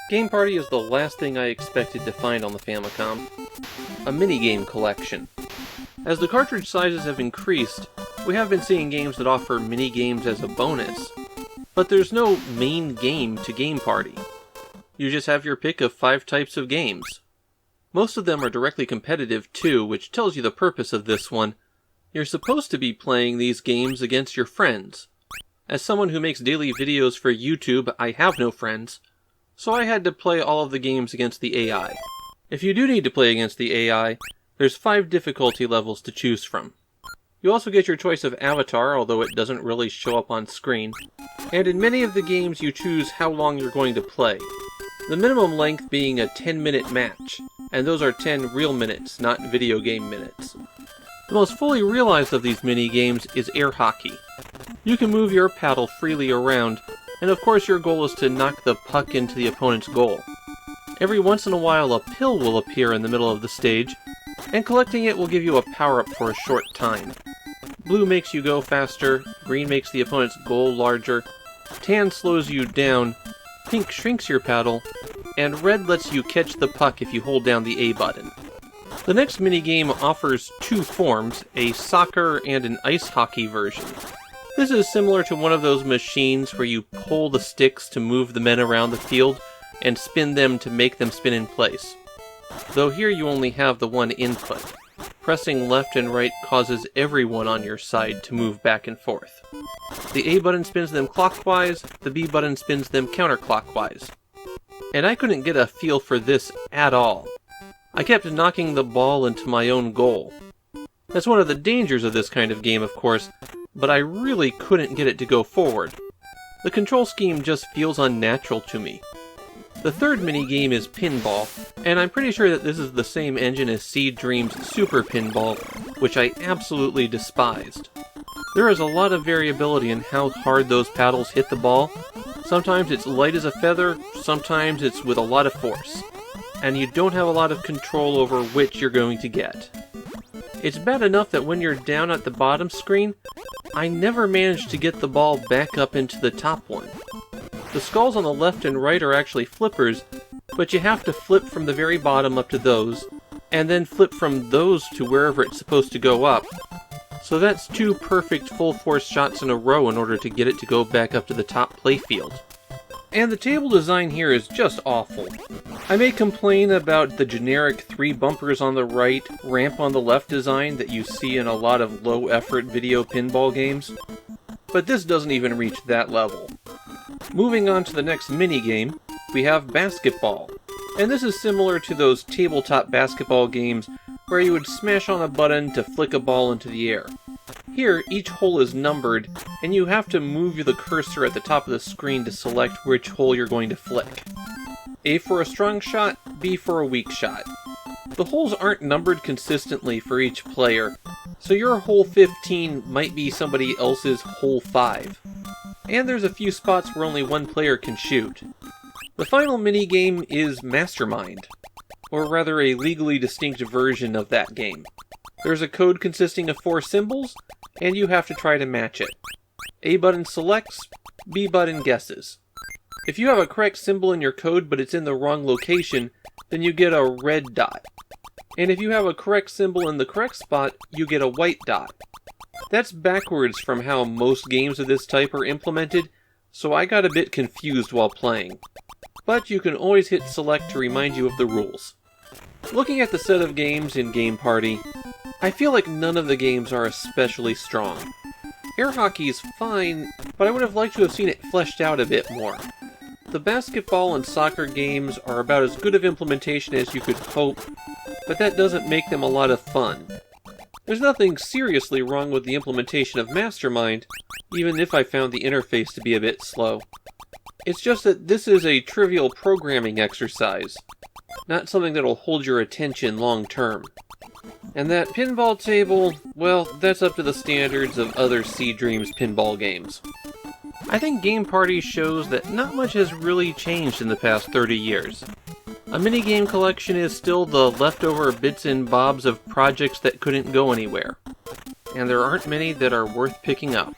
Game Party is the last thing I expected to find on the Famicom. A minigame collection. As the cartridge sizes have increased, we have been seeing games that offer minigames as a bonus. But there's no main game to Game Party. You just have your pick of 5 types of games. Most of them are directly competitive too, which tells you the purpose of this one. You're supposed to be playing these games against your friends. As someone who makes daily videos for YouTube, I have no friends, so I had to play all of the games against the AI. If you do need to play against the AI, there's 5 difficulty levels to choose from. You also get your choice of avatar, although it doesn't really show up on screen. And in many of the games you choose how long you're going to play. The minimum length being a 10-minute match, and those are 10 real minutes, not video game minutes. The most fully realized of these mini-games is air hockey. You can move your paddle freely around, and of course your goal is to knock the puck into the opponent's goal. Every once in a while a pill will appear in the middle of the stage, and collecting it will give you a power-up for a short time. Blue makes you go faster, green makes the opponent's goal larger, tan slows you down, pink shrinks your paddle, and red lets you catch the puck if you hold down the A button. The next minigame offers 2 forms, a soccer and an ice hockey version. This is similar to one of those machines where you pull the sticks to move the men around the field and spin them to make them spin in place. Though here you only have the one input. Pressing left and right causes everyone on your side to move back and forth. The A button spins them clockwise, the B button spins them counterclockwise. And I couldn't get a feel for this at all. I kept knocking the ball into my own goal. That's one of the dangers of this kind of game, of course, but I really couldn't get it to go forward. The control scheme just feels unnatural to me. The third minigame is Pinball, and I'm pretty sure that this is the same engine as Seed Dream's Super Pinball, which I absolutely despised. There is a lot of variability in how hard those paddles hit the ball. Sometimes it's light as a feather, sometimes it's with a lot of force. And you don't have a lot of control over which you're going to get. It's bad enough that when you're down at the bottom screen, I never managed to get the ball back up into the top one. The skulls on the left and right are actually flippers, but you have to flip from the very bottom up to those, and then flip from those to wherever it's supposed to go up. So that's 2 perfect full force shots in a row in order to get it to go back up to the top playfield. And the table design here is just awful. I may complain about the generic 3 bumpers on the right, ramp on the left design that you see in a lot of low-effort video pinball games, but this doesn't even reach that level. Moving on to the next minigame, we have basketball. And this is similar to those tabletop basketball games where you would smash on a button to flick a ball into the air. Here, each hole is numbered, and you have to move the cursor at the top of the screen to select which hole you're going to flick. A for a strong shot, B for a weak shot. The holes aren't numbered consistently for each player, so your hole 15 might be somebody else's hole 5. And there's a few spots where only one player can shoot. The final minigame is Mastermind, or rather a legally distinct version of that game. There's a code consisting of 4 symbols, and you have to try to match it. A button selects, B button guesses. If you have a correct symbol in your code but it's in the wrong location, then you get a red dot. And if you have a correct symbol in the correct spot, you get a white dot. That's backwards from how most games of this type are implemented, so I got a bit confused while playing. But you can always hit select to remind you of the rules. Looking at the set of games in Game Party, I feel like none of the games are especially strong. Air hockey is fine, but I would have liked to have seen it fleshed out a bit more. The basketball and soccer games are about as good of implementation as you could hope, but that doesn't make them a lot of fun. There's nothing seriously wrong with the implementation of Mastermind, even if I found the interface to be a bit slow. It's just that this is a trivial programming exercise, not something that'll hold your attention long term. And that pinball table, well, that's up to the standards of other Seed Dreams pinball games. I think Game Party shows that not much has really changed in the past 30 years. A minigame collection is still the leftover bits and bobs of projects that couldn't go anywhere. And there aren't many that are worth picking up.